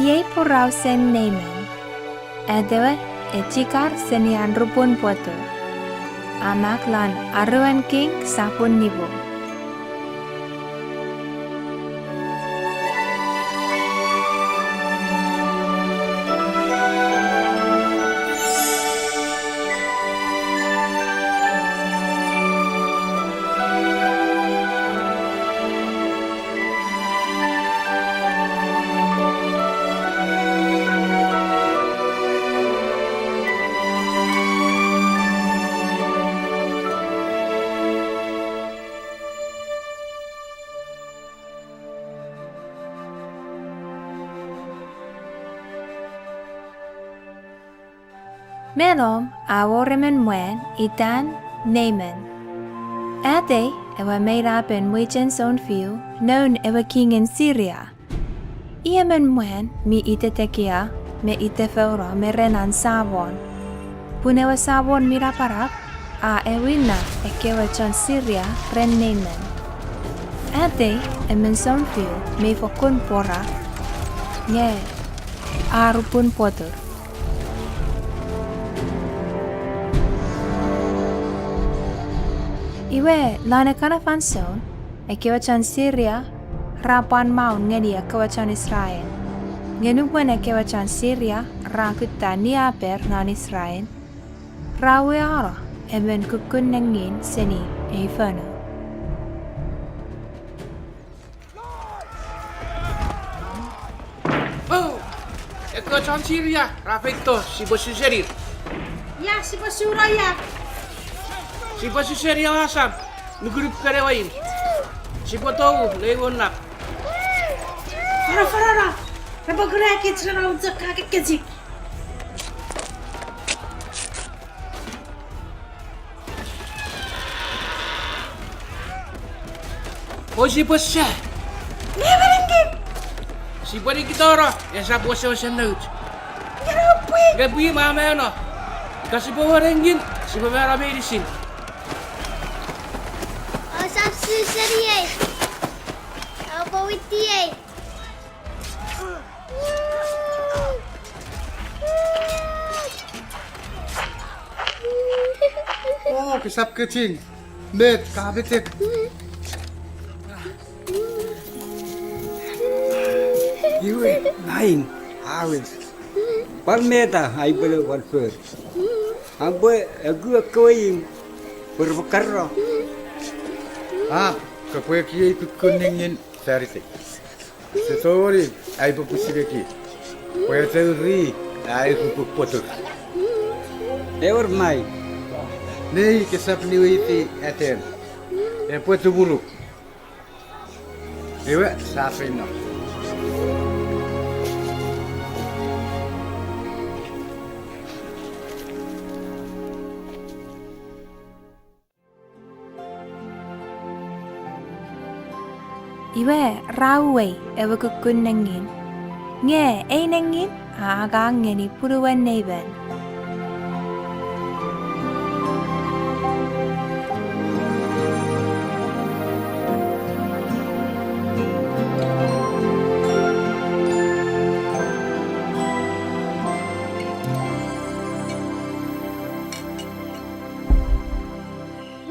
Iye purau sen neimen. Edewe echikar senian rupun puatu. Amak lan aruan king sapun nibo. Melom aworemen mwen itan neimen. Ate ewa made up in Wichen son fiu, known ewa king in Syria. Iemen mwen mi itetekia, me itefeura me renan savon. Punewa savon mira parap, a ewina ekewa chon Syria ren neimen. Ate emen son fiu me fokun pora, nge arupun potur. Iwe lana kana fanson, ekewachan Syria, rapan maun ngedi ekewachan Israel. Ngenukwen ekewachan Syria, rakuta ni aper nan Israel. Rawe ara, eben kukun nengin seni eifano. Oh, ekewachan Syria, rafekto si bosi serir. Ya, si Suraya. Si bosi serir asam, nugurup karewain. Si botou lewon nak. Farah. Rapa gerak kita nak untuk kakek kecil. Oh si bosi. Ni berengin. Si bari kita ora, esa bosi osenaut. Kenapa? Gabi mama no. Kasi bawa rengin, si bawa medicine. Sabsi seriye. Apa witiye? Oh, kesap kecing. Net, kabetek. Iwe, nain, awes. Palmeta, ay belo walfer. Ambo, aku koin, berbekarro. Ah, kapwe kiye kukun nengin sarite. Setori, ay papusireki. Pwede teori, ay kukupotur. Ever mai, Nei kesap niwiti aten. E puetu bulu. Iwe, safino. Iwe rawe ewa kukun nengin. Nge ay nengin aga ngeni puruan neiben.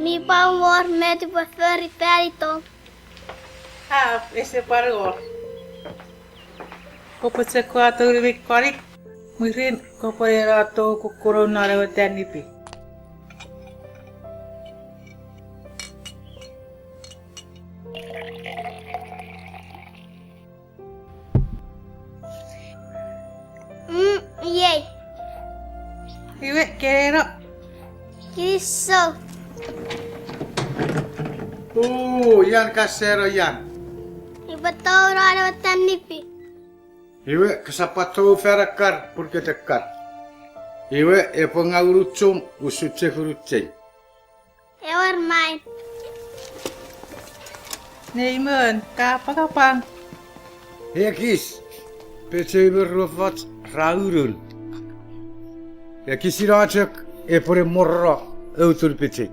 Mi pamor me tu preferi perito. Ah, ese pargo. Kopo se kuato ribi korik. Mirin kopo erato kukuro narawatan nipi. Yay. Iwe kero. Kiso. Oh, yan kasero yan. Ibatau narawatan nipi. Iwe kesapato ferakar porque tekar. Iwe e pengarutsum usuce huruceng. Ewer main. Neimen, kapang. Hekis, pece berrofat raurun. Hekis irajak e pore morra eutur pece.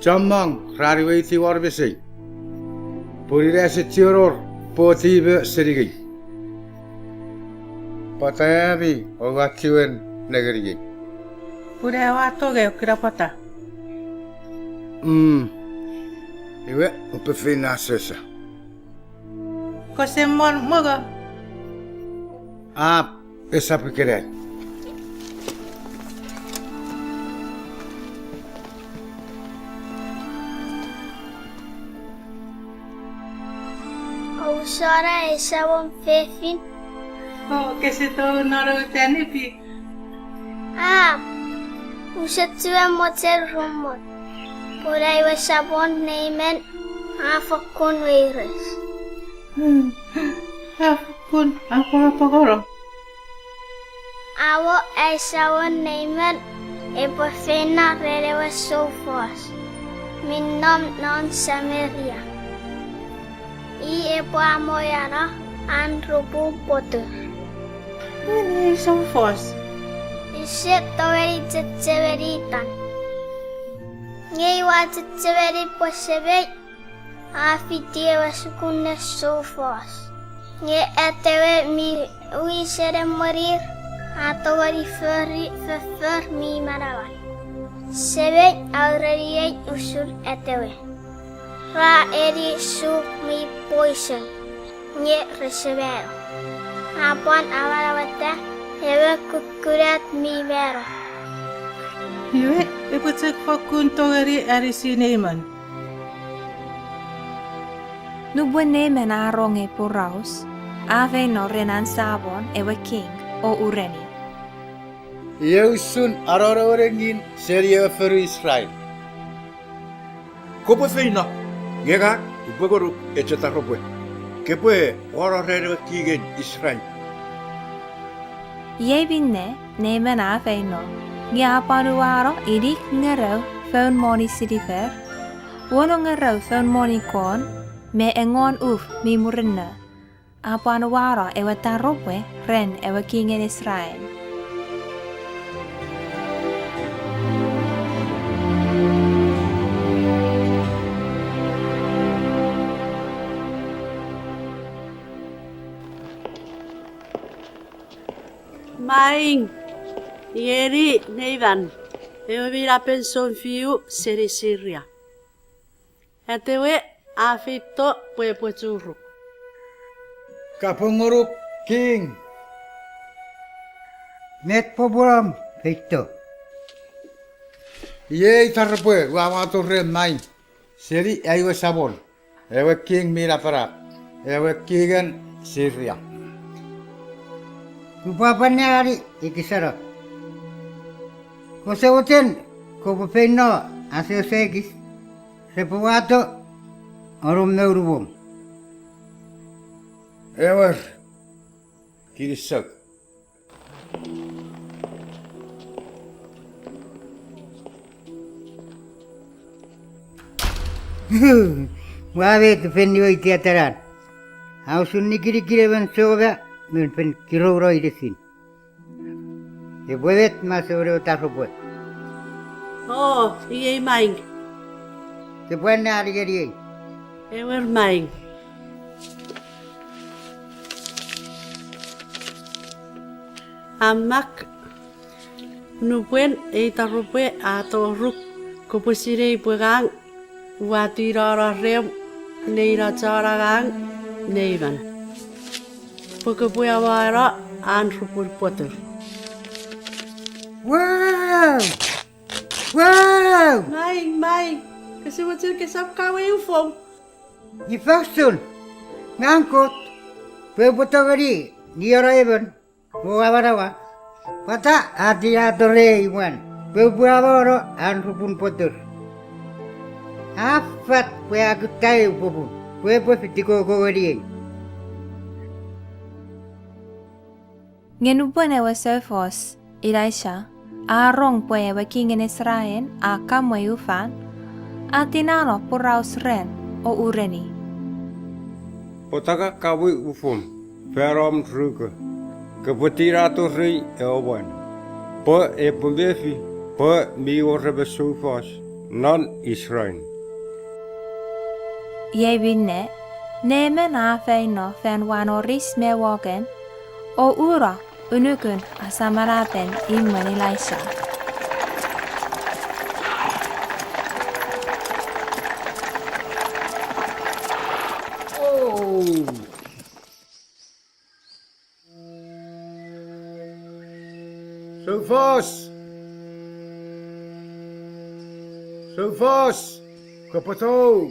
Jamang rariwaiti warbese. Pori rese tioror potibe serigi. Patayari o wakiwen negeri. Udah wato gaya kira pata. Iwe upefina sesa. Ko semon moga. Esa pikiran. Usara esabon fefin. Oh, kasi to naro tani pi. Usatua motel rumot. Purai wasabon neimen afakun virus. Kun apa koro? Awo esabon neimen epofena rerewa sofos. Minnom non Samaria. I epo amoyara an rubu potu. Ini sofos. Isip taweri tsetseveritan. Ngei wa tsetseveri posebei. Afitie wa sukunne sofos. Nge etewe mi uisere morir. Atawari för mi marawan. Sebei aureriei usur etewe. Ra eri su mi poison. Nge resevero. Apuan awarawata. Ewe kukurat mi vero. Iwe, iputsik fakun togeri arisi neiman. Nubwen nemen arong e puraus, ave no renan sabon ewe king o ureni. Yeusun arora orengin seria feru Israel. Kopo feina, ngega ipogoru echetaropwe. Kepwe ororere kigen Israel. Ye binne nemen ave no, ngi apanuaro idik ngero phone moni sidifer, wono ngero phone moni kon, me engon uf mi murinna. Apanuaro ewe taropwe ren ewe kingen Israel. Maing, Yeri, Nevan, Eovira penson fiu seri Syria. Etewe afito puepuzuru. Kapunguruk king. Met poburam fito. Ye tarpwe wamato re mai. Seri aywe sabon. Ewe king mira para. Ewe kigen Syria. Rupapannya hari ikisara. Ko sewoten ko pepeno ase segis. Sepuato orum neurubum. Ewer kirisak. Wawe defendi wa itiataran. Hausun nikiri ben soga men pen kiroro idesin. E puedet más sobre otra ropa. Oh, iye Maing, Se pueden arriesgar. Ewer Maing. Amak, nubuen eitarupe atoruk, kopusire ipugang, watirara rem, neira charagang, neivan. Pukapuawara anrupur potter. Wow! Wow! Maing, kasi watir kesap kawe ufong. Ni faksun. Ngangkut. Peputogari. Ni orang Muawarawa. Pata hati atore iwan. Pepuawaro anrupun potter. Afat pe aku tahu popun. Pepu fitiko kogari. Ngenubwen ewe sofos, Elisha, arong pwe ewe kingen Israel a kamwe ufan, atinalo puraus ren o ureni. Potaka kawi ufum. Ferom truke. Keputirato rei ewan. Po e pubefi. Po mi orrebe sufos. Non Israel. Ye binne, nemen a feino fen wanoris me wogen, o ura Unukun asamarapen in Manilaisha. Sufos, kapato.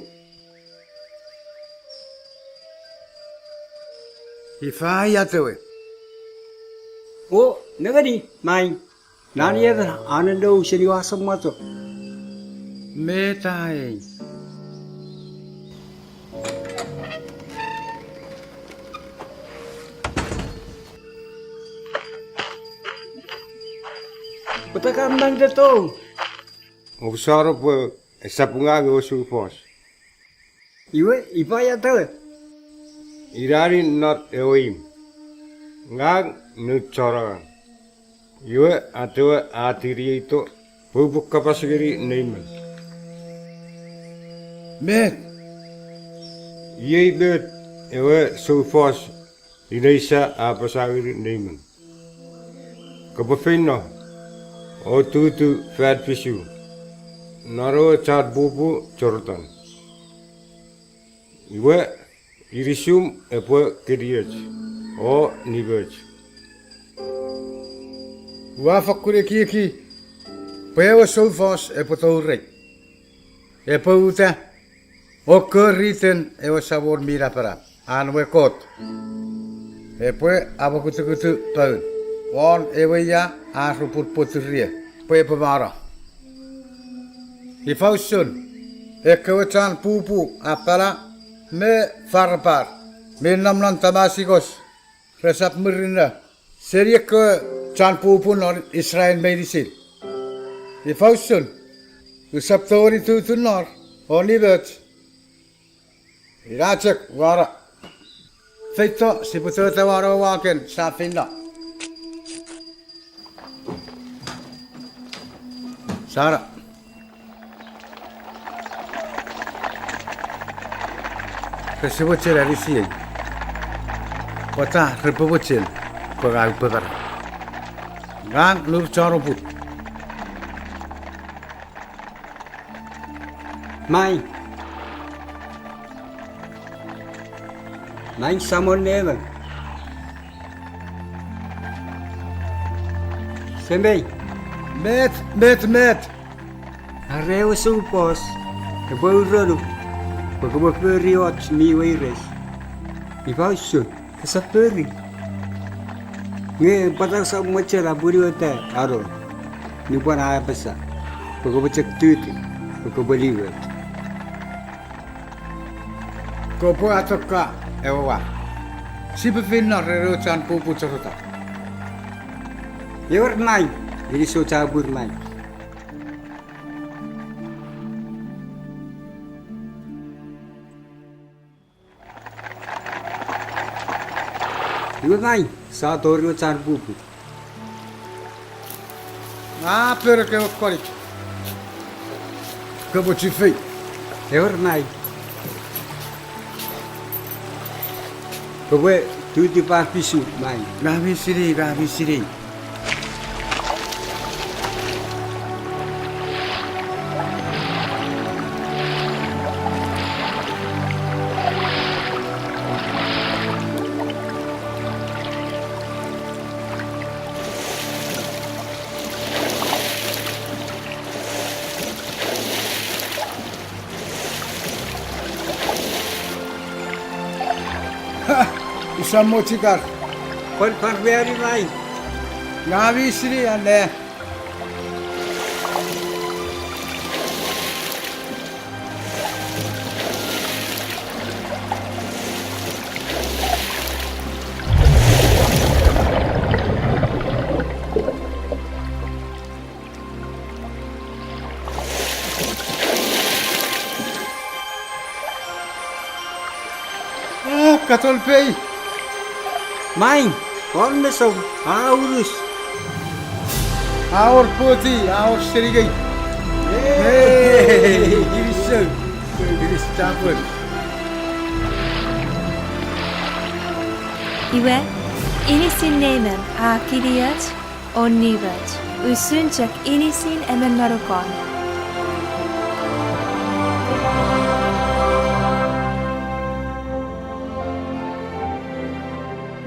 Ifaya tewe. Oh, nagani, mai. Nani ada anando seriwasam mato. Metai. Putakan bang dato. Obsaro po esa punga go Sufos. Iwe ipaya tahu. Irani not eoim. Ngang nuchora. Iwe atwa atiri itu bubuk kapasgiri neiman. Met. Ye bet ewe Sufos Indonesia apa sagiri neiman. Kapafino o tutu fat fishu. Naro chat bubu chorotan. Iwe irisum epo kiriaj o nibaj. Wafakure kiki. Pewa Sufos epotorek. Epo uta. O kerriten ewa sabor mira para. Anwe kot. Epo abakutu paun. On ewa ya asrupur poturia. Pepa mara. Ifausun. Ekawatan pupu apala. Me farpar. Me namlan tamasikos. Resap merina. Seria ke can pupu nor Israel medicine. Ifausun. Usap tori tu nor. Oni bet. Iracek wara. Feito siputota wara waken safinda. Sara. Kesebocel dari sini. Kota repebocel. Pegal pegar. Gang lur corobut. Mai. Mai samon never. Sembei. Met. Areu Sufos. Kebau rodu. Pagkawa period ni virus. Ifausun kasaperi. Nge patang sa macera buri wata aro. Ni bukan apa sa. Pagkawa cek tuti. Pagkawa liwat. Kopo atoka ewa. Sipefin nor rero can pupu corota. Yor mai. Jadi so cabur mai. Iwe mai, sa tori o can pupu. Ah, pero que okori. Kopo chifei. Yor mai. Kowe tuti pa pisu mai. Gabi siri. Isang mochikar. Kon parveri mai. Gabi siri ane. Ah, katolpei. Mai, kon mesong aurus. Aur putih, aur serigai. Hey, giris campur. Iwe inisin nemen a kiriaj o nivaj, usunchak inisin emen marukon.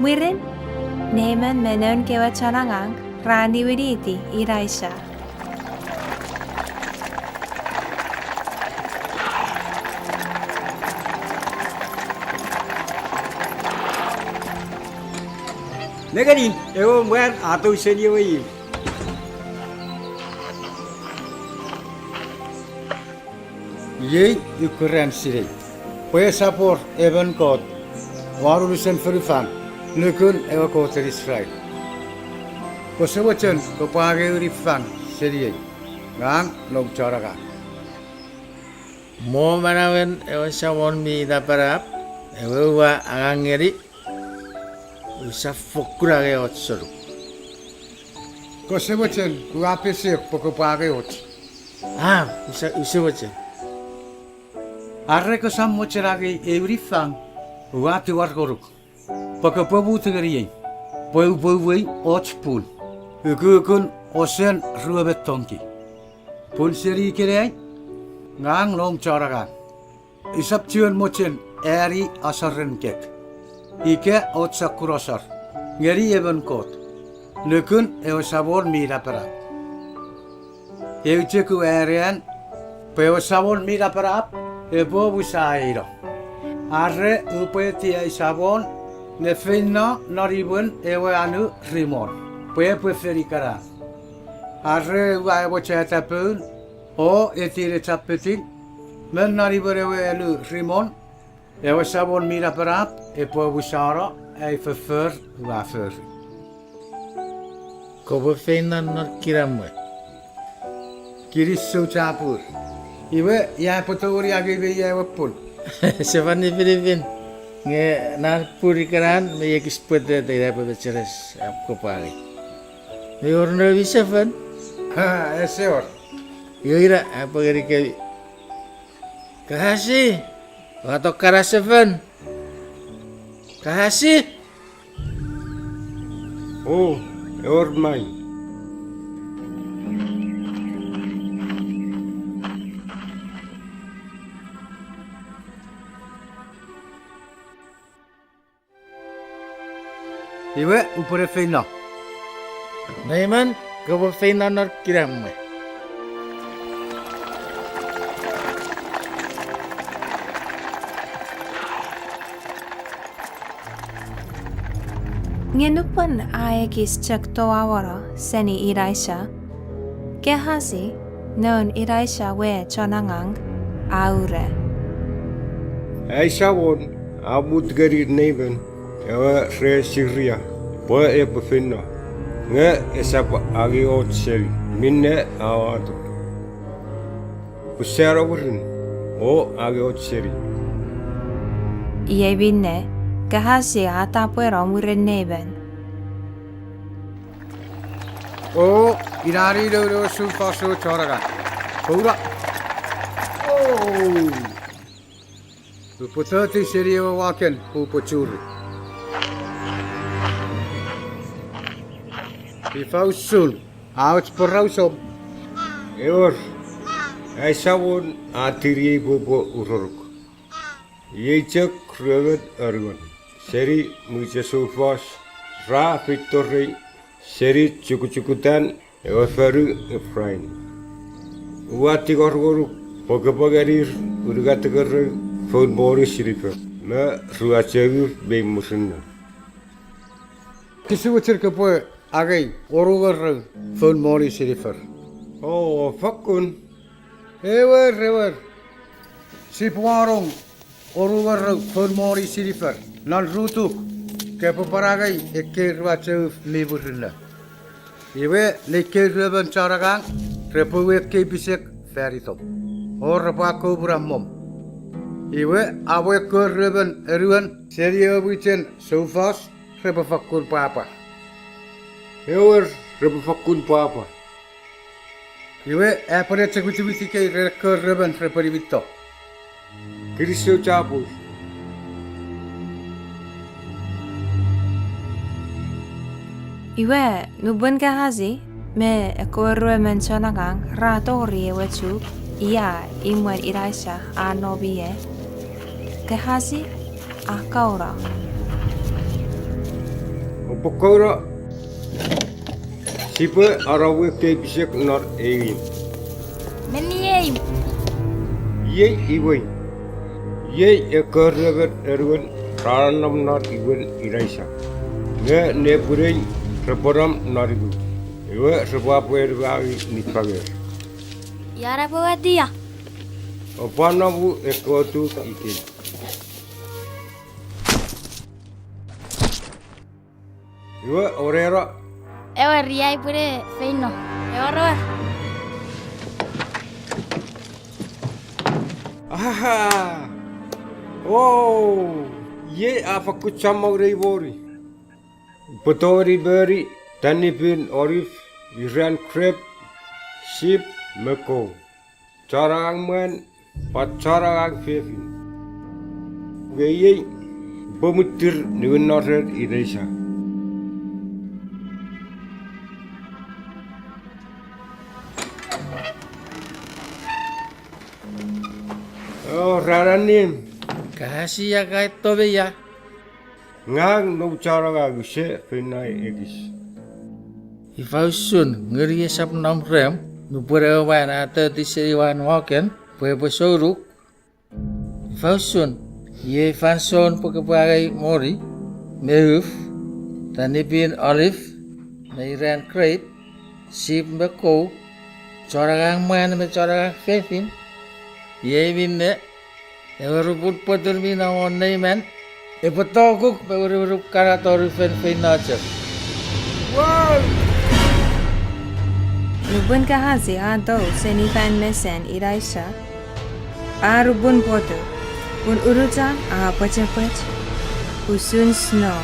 Wirin, nemen menon kewa charangang, rani wiriti iraisha. Nega din, ewo mwen ato seni wei. Ye ukuran sire. Poe sapor even kot. Waru lisen frifan. Nukun ewa koter Israel. Ko sewacen ko page urifan sire. Ngang long charaga. Mo manawen ewa sawon mi daparap. Ewa wa angangeri. Usa fokurage otsoru. Ko sewacen ku apese poko page ot. Usa wache. Arre ko sam mocherage urifan. Uati wargoruk. Poko pobu tegeri. Poe wei otspul. Ukukun osen ruabet tonki. Pun seri kere ngang long charaga. Isap cion mochen eri asaren kek. Ike otsa kurosar. Ngeri even kot. Nukun eo sabor mira para. Eucheku erian. Peo sabor mira para. Ebo busairo. Arre upeti ai sabon. Nefino noribun ewe anu rimon. Pue preferikara. Arre wa ewo chatapun. O etire tapetin. Men noribun ewe anu rimon. Ewe sabon mira para. Epo busara. Ei verfur wafer. Kobo feinan nor kiramwe. Kiris chapur. Iwe ya potori agi be ya wapul. Sevani Filipin. Nge nar puri karan me yekis pede daira pe becheres apko pare. Me orno visevan. Ha, eseor. Yoira apa gari ke. Kahasi. Wato karasevan. Kahasi. Oh, eor mai. Iwe upore feina. Naiman kobo feinan nor kiramwe. Ngenupan ayekis chak toawara seni iraisha. Kehasi non iraisha we chonangang aure. Ai sawon abut gari neiben. Ewa re Syria. Poe e pefino. Nge esapa agi otseli. Minne awatu. Pusera wurin. O agi otseli. Ie binne, kahasi atapuero mureneben. O irari do sulfaso choraga. Pura. Oh. Upotati serio waken upocuri. Ifausul. Outs porausom. Eor. Ai sawon atiri bobo uroruk. Yechak kreget argon. Seri mucha sulfas. Ra victory. Seri cukutan. Ewa feru efrain. Uati gorgoruk. Pogapagarir. Urgatagar. Phone Boris River. Ma ruachagu be musinna. Kisi wachir kapoe agai orugar phone mori sirifer. Oh, fakun. Ewer. Sipuarong orugar phone mori sirifer. Nan rutuk kepo paragai ekke ruachagu meburilla. Iwe lekke ruban charagang repo ekke bisek ferito. Or rapako bramom. Iwe awe kurban eruan serio buchen sofas repo fakkur papa. Ewer repafakun papa. Iwe apare chekuti ke rekur ruban reperibito. Kirisyo chapus. Iwe nubun kahazi me ekorwe menchonagang ratori ewechu iya imwen iraisha anobie. Kahazi akaura. Opokora sipe arawe ke bisek nor egin. Meniye. Ye iwe. Ye ekorrever erwen ranam nor iwen iraisa. Ne purein reporam norigu. Iwe sebuah erwagi nipager. Yara bawadia. Opanabu ekotu ikin. Iwe orera Ewa riai pure feino. Ewa roa. Aha! Oh! Ye apa kucamau reibori. Potori beri, tanipin orif, iran krep, sip, meko. Carang men, pacarang fefin. Weye, bemutir niwenarer Indonesia. Oh, raranim. Kahasi ya kai tobe ya. Ngang no cara guse penai egis. Ifausun ngeri sap nom rem nupure wan ata tisiriwan waken pue besoruk. Ifausun ye fanson pakapai mori meuf tanipin olive nairan crepe sip beko coragang man me coragang fefin ye binne Ewaruput potur mina wonai man. Epotokuk berurup karatori fen nature. Rubun kahazi ado senifan mesen iraisha. A rubun potu. Un urutan a pachapach. Usun snow.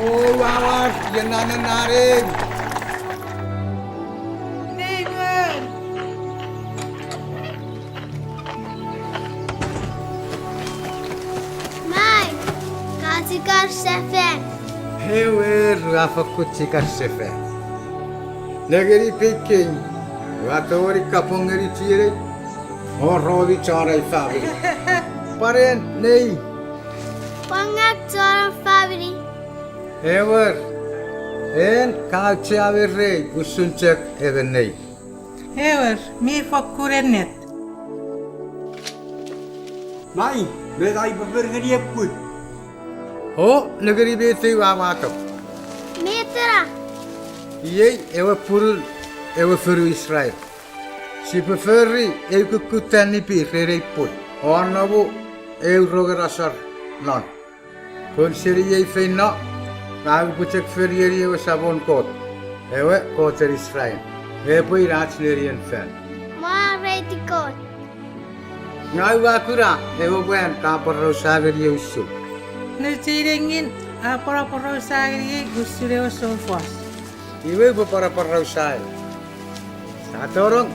Oh, wawas, yan narin. Neighbor. Mai. Kasikar sefen. Hewe, Rafa kuchikar sefe. Negeri Peking, Watori kapungeri chire, Horovi charai fabi. Paren, nei. Pangak chora fabri. Ever, en kachi averre, usunchek even nei. Ewer, mi fakkurennet. Mai, bedai bebergeri eput. Ho, negeri beti wawato. Metra. Ye, ewe purul, ewe furu Israel. Si preferi, ewe kukutani pi rere put. Onabu, ewe rogerasar non. Konseri ye feina, Kau pucek ferieri ewe sabon kot. Ewe koter Israel. Ewe pui ratslerian fan. Ma reiti kot. Ngau wakura, ewe buen kapar rosageri usu. Nirtirengin apara sagri gusure sofas. Iwe para rosai. Satu orang